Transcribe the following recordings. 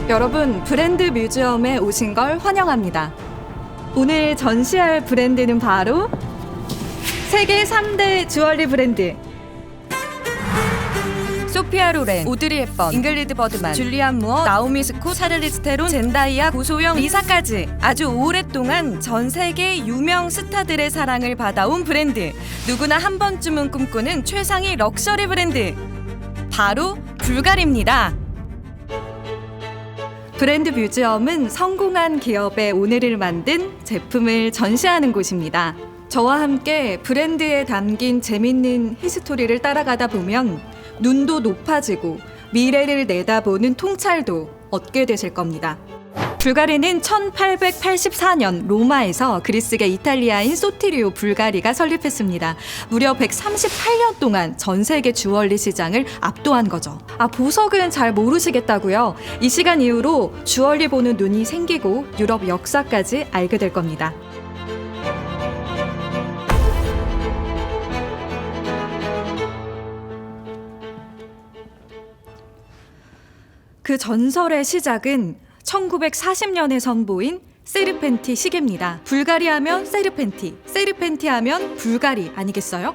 여러분, 브랜드 뮤지엄에 오신 걸 환영합니다. 오늘 전시할 브랜드는 바로 세계 3대 주얼리 브랜드. 소피아 로렌, 오드리 헵번, 잉글리드 버드만, 줄리안 무어, 나오미 스콧, 샤를리즈 테론, 젠다이아, 고소영, 리사까지 아주 오랫동안 전 세계 유명 스타들의 사랑을 받아온 브랜드. 누구나 한 번쯤은 꿈꾸는 최상위 럭셔리 브랜드. 바로 불가리입니다. 브랜드 뮤지엄은 성공한 기업의 오늘을 만든 제품을 전시하는 곳입니다. 저와 함께 브랜드에 담긴 재밌는 히스토리를 따라가다 보면 눈도 높아지고 미래를 내다보는 통찰도 얻게 되실 겁니다. 불가리는 1884년 로마에서 그리스계 이탈리아인 소티리오 불가리가 설립했습니다. 무려 138년 동안 전 세계 주얼리 시장을 압도한 거죠. 보석은 잘 모르시겠다고요? 이 시간 이후로 주얼리 보는 눈이 생기고 유럽 역사까지 알게 될 겁니다. 그 전설의 시작은 1940년에 선보인 세르펜티 시계입니다. 불가리 하면 세르펜티, 세르펜티 하면 불가리 아니겠어요?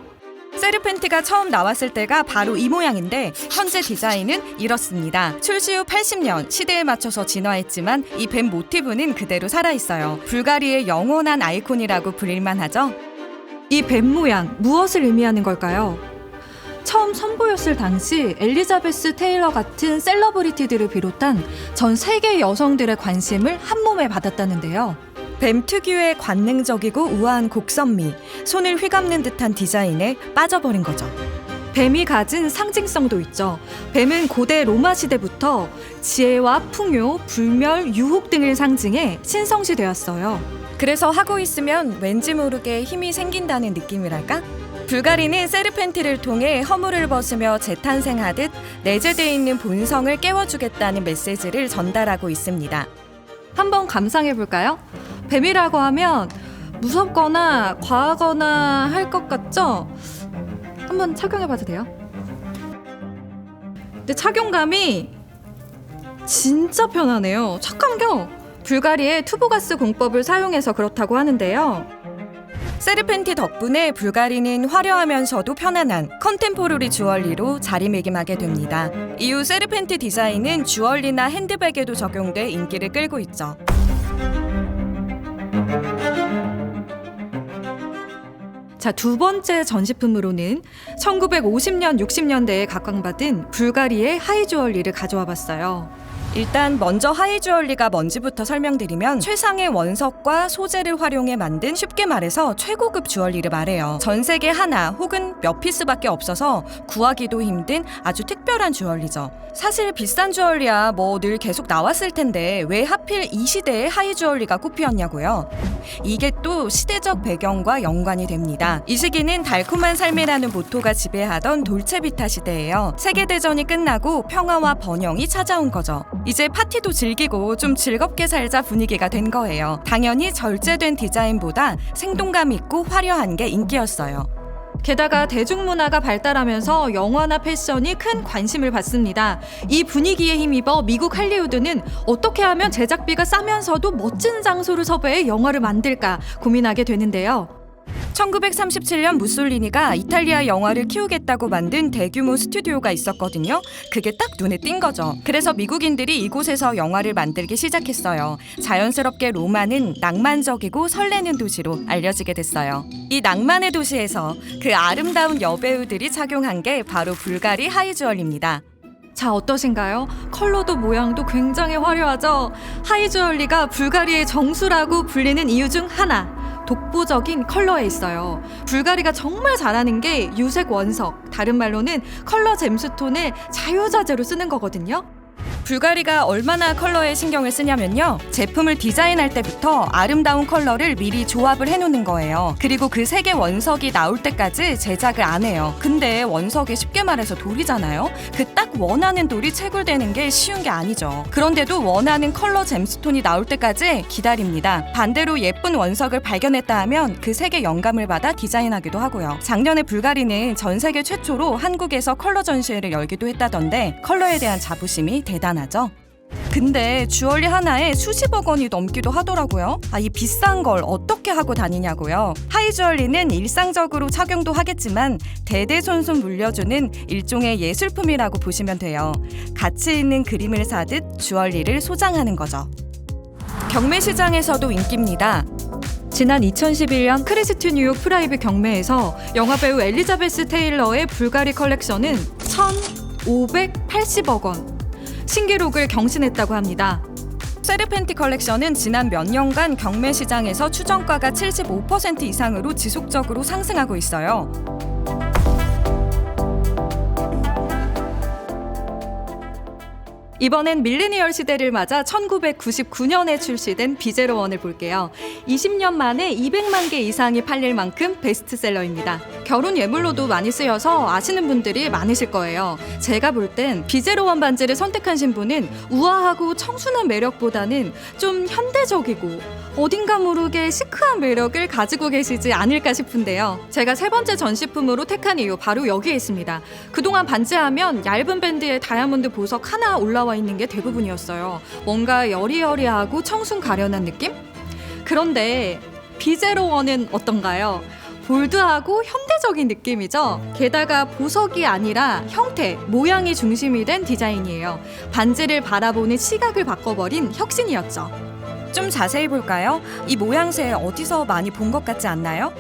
세르펜티가 처음 나왔을 때가 바로 이 모양인데 현재 디자인은 이렇습니다. 출시 후 80년, 시대에 맞춰서 진화했지만 이 뱀 모티브는 그대로 살아있어요. 불가리의 영원한 아이콘이라고 불릴만 하죠? 이 뱀 모양 무엇을 의미하는 걸까요? 처음 선보였을 당시 엘리자베스 테일러 같은 셀러브리티들을 비롯한 전 세계 여성들의 관심을 한몸에 받았다는데요. 뱀 특유의 관능적이고 우아한 곡선미, 손을 휘감는 듯한 디자인에 빠져버린 거죠. 뱀이 가진 상징성도 있죠. 뱀은 고대 로마 시대부터 지혜와 풍요, 불멸, 유혹 등을 상징해 신성시되었어요. 그래서 하고 있으면 왠지 모르게 힘이 생긴다는 느낌이랄까? 불가리는 세르펜티를 통해 허물을 벗으며 재탄생하듯 내재되어 있는 본성을 깨워주겠다는 메시지를 전달하고 있습니다. 한번 감상해볼까요? 뱀이라고 하면 무섭거나 과하거나 할 것 같죠? 한번 착용해봐도 돼요? 근데 착용감이 진짜 편하네요. 착감겨! 불가리의 투보가스 공법을 사용해서 그렇다고 하는데요. 세르펜티 덕분에 불가리는 화려하면서도 편안한 컨템포러리 주얼리로 자리매김하게 됩니다. 이후 세르펜티 디자인은 주얼리나 핸드백에도 적용돼 인기를 끌고 있죠. 자, 두 번째 전시품으로는 1950년, 60년대에 각광받은 불가리의 하이 주얼리를 가져와 봤어요. 일단 먼저 하이 주얼리가 뭔지부터 설명드리면 최상의 원석과 소재를 활용해 만든, 쉽게 말해서 최고급 주얼리를 말해요. 전 세계 하나 혹은 몇 피스밖에 없어서 구하기도 힘든 아주 특별한 주얼리죠. 사실 비싼 주얼리야 뭐 늘 계속 나왔을 텐데 왜 하필 이 시대에 하이 주얼리가 꼽히었냐고요? 이게 또 시대적 배경과 연관이 됩니다. 이 시기는 달콤한 삶이라는 모토가 지배하던 돌체비타 시대예요. 세계대전이 끝나고 평화와 번영이 찾아온 거죠. 이제 파티도 즐기고 좀 즐겁게 살자 분위기가 된 거예요. 당연히 절제된 디자인보다 생동감 있고 화려한 게 인기였어요. 게다가 대중문화가 발달하면서 영화나 패션이 큰 관심을 받습니다. 이 분위기에 힘입어 미국 할리우드는 어떻게 하면 제작비가 싸면서도 멋진 장소를 섭외해 영화를 만들까 고민하게 되는데요. 1937년 무솔리니가 이탈리아 영화를 키우겠다고 만든 대규모 스튜디오가 있었거든요. 그게 딱 눈에 띈 거죠. 그래서 미국인들이 이곳에서 영화를 만들기 시작했어요. 자연스럽게 로마는 낭만적이고 설레는 도시로 알려지게 됐어요. 이 낭만의 도시에서 그 아름다운 여배우들이 착용한 게 바로 불가리 하이 주얼리입니다. 자, 어떠신가요? 컬러도 모양도 굉장히 화려하죠? 하이 주얼리가 불가리의 정수라고 불리는 이유 중 하나, 독보적인 컬러에 있어요. 불가리가 정말 잘하는 게 유색 원석, 다른 말로는 컬러 잼스톤을 자유자재로 쓰는 거거든요. 불가리가 얼마나 컬러에 신경을 쓰냐면요, 제품을 디자인할 때부터 아름다운 컬러를 미리 조합을 해놓는 거예요. 그리고 그 색의 원석이 나올 때까지 제작을 안 해요. 근데 원석이 쉽게 말해서 돌이잖아요. 그 딱 원하는 돌이 채굴되는 게 쉬운 게 아니죠. 그런데도 원하는 컬러 잼스톤이 나올 때까지 기다립니다. 반대로 예쁜 원석을 발견했다 하면 그 색의 영감을 받아 디자인하기도 하고요. 작년에 불가리는 전 세계 최초로 한국에서 컬러 전시회를 열기도 했다던데 컬러에 대한 자부심이 대단하죠. 근데 주얼리 하나에 수십억 원이 넘기도 하더라고요. 이 비싼 걸 어떻게 하고 다니냐고요. 하이주얼리는 일상적으로 착용도 하겠지만 대대손손 물려주는 일종의 예술품이라고 보시면 돼요. 가치 있는 그림을 사듯 주얼리를 소장하는 거죠. 경매 시장에서도 인기입니다. 지난 2011년 크리스트 뉴욕 프라이브 경매에서 영화배우 엘리자베스 테일러의 불가리 컬렉션은 1,580억 원. 신기록을 경신했다고 합니다. 세르펜티 컬렉션은 지난 몇 년간 경매 시장에서 추정가가 75% 이상으로 지속적으로 상승하고 있어요. 이번엔 밀레니얼 시대를 맞아 1999년에 출시된 비제로원을 볼게요. 20년 만에 200만 개 이상이 팔릴 만큼 베스트셀러입니다. 결혼 예물로도 많이 쓰여서 아시는 분들이 많으실 거예요. 제가 볼 땐 비제로원 반지를 선택한 신부는 우아하고 청순한 매력보다는 좀 현대적이고 어딘가 모르게 시크한 매력을 가지고 계시지 않을까 싶은데요. 제가 세 번째 전시품으로 택한 이유 바로 여기에 있습니다. 그동안 반지하면 얇은 밴드에 다이아몬드 보석 하나 올라와 있는 게 대부분이었어요. 뭔가 여리여리하고 청순 가련한 느낌? 그런데 비제로원은 어떤가요? 볼드하고 현대적인 느낌이죠. 게다가 보석이 아니라 형태, 모양이 중심이 된 디자인이에요. 반지를 바라보는 시각을 바꿔버린 혁신이었죠. 좀 자세히 볼까요? 이 모양새 어디서 많이 본 것 같지 않나요?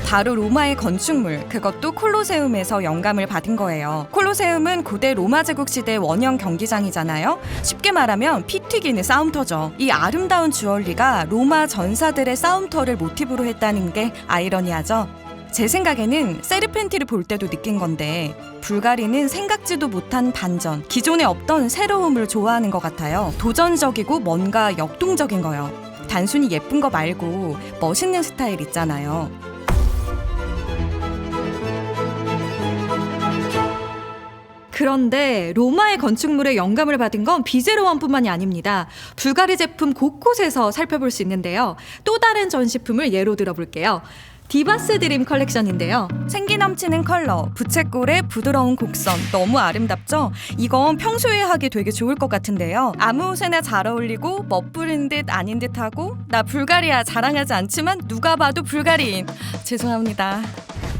바로 로마의 건축물, 그것도 콜로세움에서 영감을 받은 거예요. 콜로세움은 고대 로마 제국 시대 원형 경기장이잖아요. 쉽게 말하면 피 튀기는 싸움터죠. 이 아름다운 주얼리가 로마 전사들의 싸움터를 모티브로 했다는 게 아이러니하죠. 제 생각에는 세르펜티를 볼 때도 느낀 건데 불가리는 생각지도 못한 반전, 기존에 없던 새로움을 좋아하는 것 같아요. 도전적이고 뭔가 역동적인 거요. 단순히 예쁜 거 말고 멋있는 스타일 있잖아요. 그런데 로마의 건축물에 영감을 받은 건 비제로원뿐만이 아닙니다. 불가리 제품 곳곳에서 살펴볼 수 있는데요. 또 다른 전시품을 예로 들어볼게요. 디바스 드림 컬렉션인데요. 생기 넘치는 컬러, 부채꼴의 부드러운 곡선, 너무 아름답죠? 이건 평소에 하기 되게 좋을 것 같은데요. 아무 옷에나 잘 어울리고 멋부린 듯 아닌 듯하고 나 불가리아 자랑하지 않지만 누가 봐도 불가리인. 죄송합니다.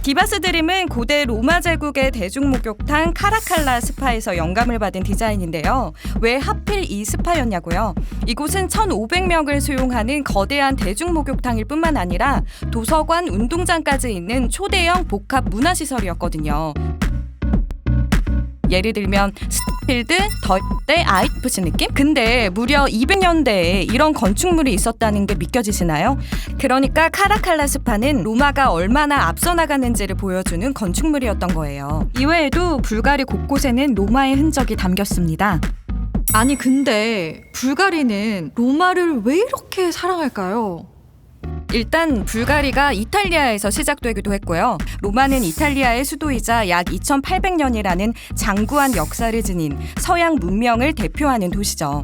디바스 드림은 고대 로마 제국의 대중목욕탕 카라칼라 스파에서 영감을 받은 디자인인데요. 왜 하필 이 스파였냐고요? 이곳은 1,500명을 수용하는 거대한 대중목욕탕일 뿐만 아니라 도서관, 운동장까지 있는 초대형 복합 문화시설이었거든요. 예를 들면 스필드, 덜대, 아이프스 느낌? 근데 무려 200년대에 이런 건축물이 있었다는 게 믿겨지시나요? 그러니까 카라칼라 스파는 로마가 얼마나 앞서 나가는지를 보여주는 건축물이었던 거예요. 이외에도 불가리 곳곳에는 로마의 흔적이 담겼습니다. 아니 근데 불가리는 로마를 왜 이렇게 사랑할까요? 일단 불가리가 이탈리아에서 시작되기도 했고요. 로마는 이탈리아의 수도이자 약 2800년이라는 장구한 역사를 지닌 서양 문명을 대표하는 도시죠.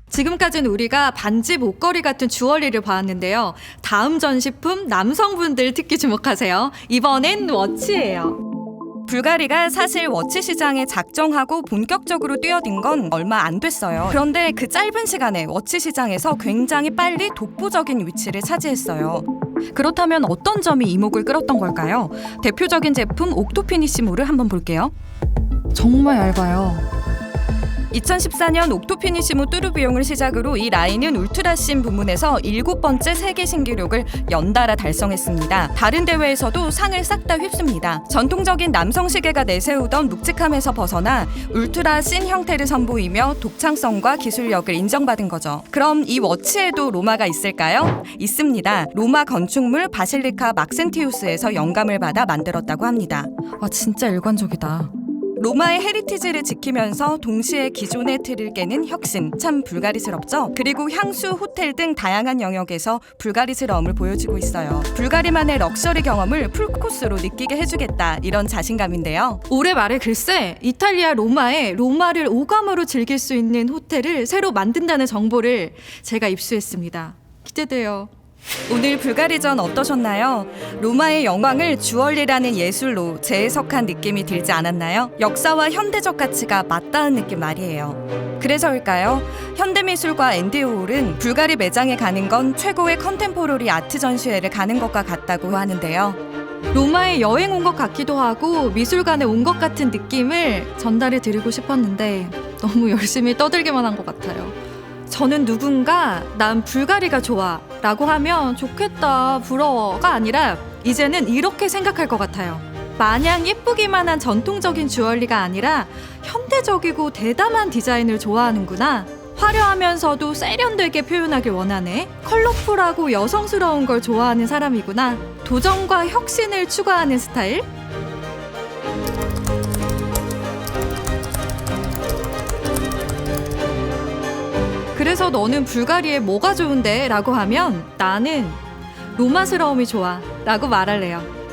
지금까지는 우리가 반지, 목걸이 같은 주얼리를 보았는데요. 다음 전시품 남성분들 특히 주목하세요. 이번엔 워치예요. 불가리가 사실 워치 시장에 작정하고 본격적으로 뛰어든 건 얼마 안 됐어요. 그런데 그 짧은 시간에 워치 시장에서 굉장히 빨리 독보적인 위치를 차지했어요. 그렇다면 어떤 점이 이목을 끌었던 걸까요? 대표적인 제품 옥토피니시모를 한번 볼게요. 정말 얇아요. 2014년 옥토피니시모 뚜르비용을 시작으로 이 라인은 울트라씬 부문에서 7번째 세계 신기록을 연달아 달성했습니다. 다른 대회에서도 상을 싹 다 휩습니다. 전통적인 남성 시계가 내세우던 묵직함에서 벗어나 울트라씬 형태를 선보이며 독창성과 기술력을 인정받은 거죠. 그럼 이 워치에도 로마가 있을까요? 있습니다. 로마 건축물 바실리카 막센티우스에서 영감을 받아 만들었다고 합니다. 와 진짜 일관적이다. 로마의 헤리티지를 지키면서 동시에 기존의 틀을 깨는 혁신, 참 불가리스럽죠? 그리고 향수, 호텔 등 다양한 영역에서 불가리스러움을 보여주고 있어요. 불가리만의 럭셔리 경험을 풀코스로 느끼게 해주겠다, 이런 자신감인데요. 올해 말에 글쎄 이탈리아 로마에 로마를 오감으로 즐길 수 있는 호텔을 새로 만든다는 정보를 제가 입수했습니다. 기대돼요. 오늘 불가리전 어떠셨나요? 로마의 영광을 주얼리라는 예술로 재해석한 느낌이 들지 않았나요? 역사와 현대적 가치가 맞닿은 느낌 말이에요. 그래서일까요? 현대미술과 앤디 오홀은 불가리 매장에 가는 건 최고의 컨템포러리 아트 전시회를 가는 것과 같다고 하는데요. 로마에 여행 온 것 같기도 하고 미술관에 온 것 같은 느낌을 전달해 드리고 싶었는데 너무 열심히 떠들기만 한 것 같아요. 저는 누군가 난 불가리가 좋아 라고 하면 좋겠다, 부러워가 아니라 이제는 이렇게 생각할 것 같아요. 마냥 예쁘기만 한 전통적인 주얼리가 아니라 현대적이고 대담한 디자인을 좋아하는구나. 화려하면서도 세련되게 표현하길 원하네. 컬러풀하고 여성스러운 걸 좋아하는 사람이구나. 도전과 혁신을 추구하는 스타일? 그래서 너는 불가리에 뭐가 좋은데? 라고 하면 나는 로마스러움이 좋아 라고 말할래요.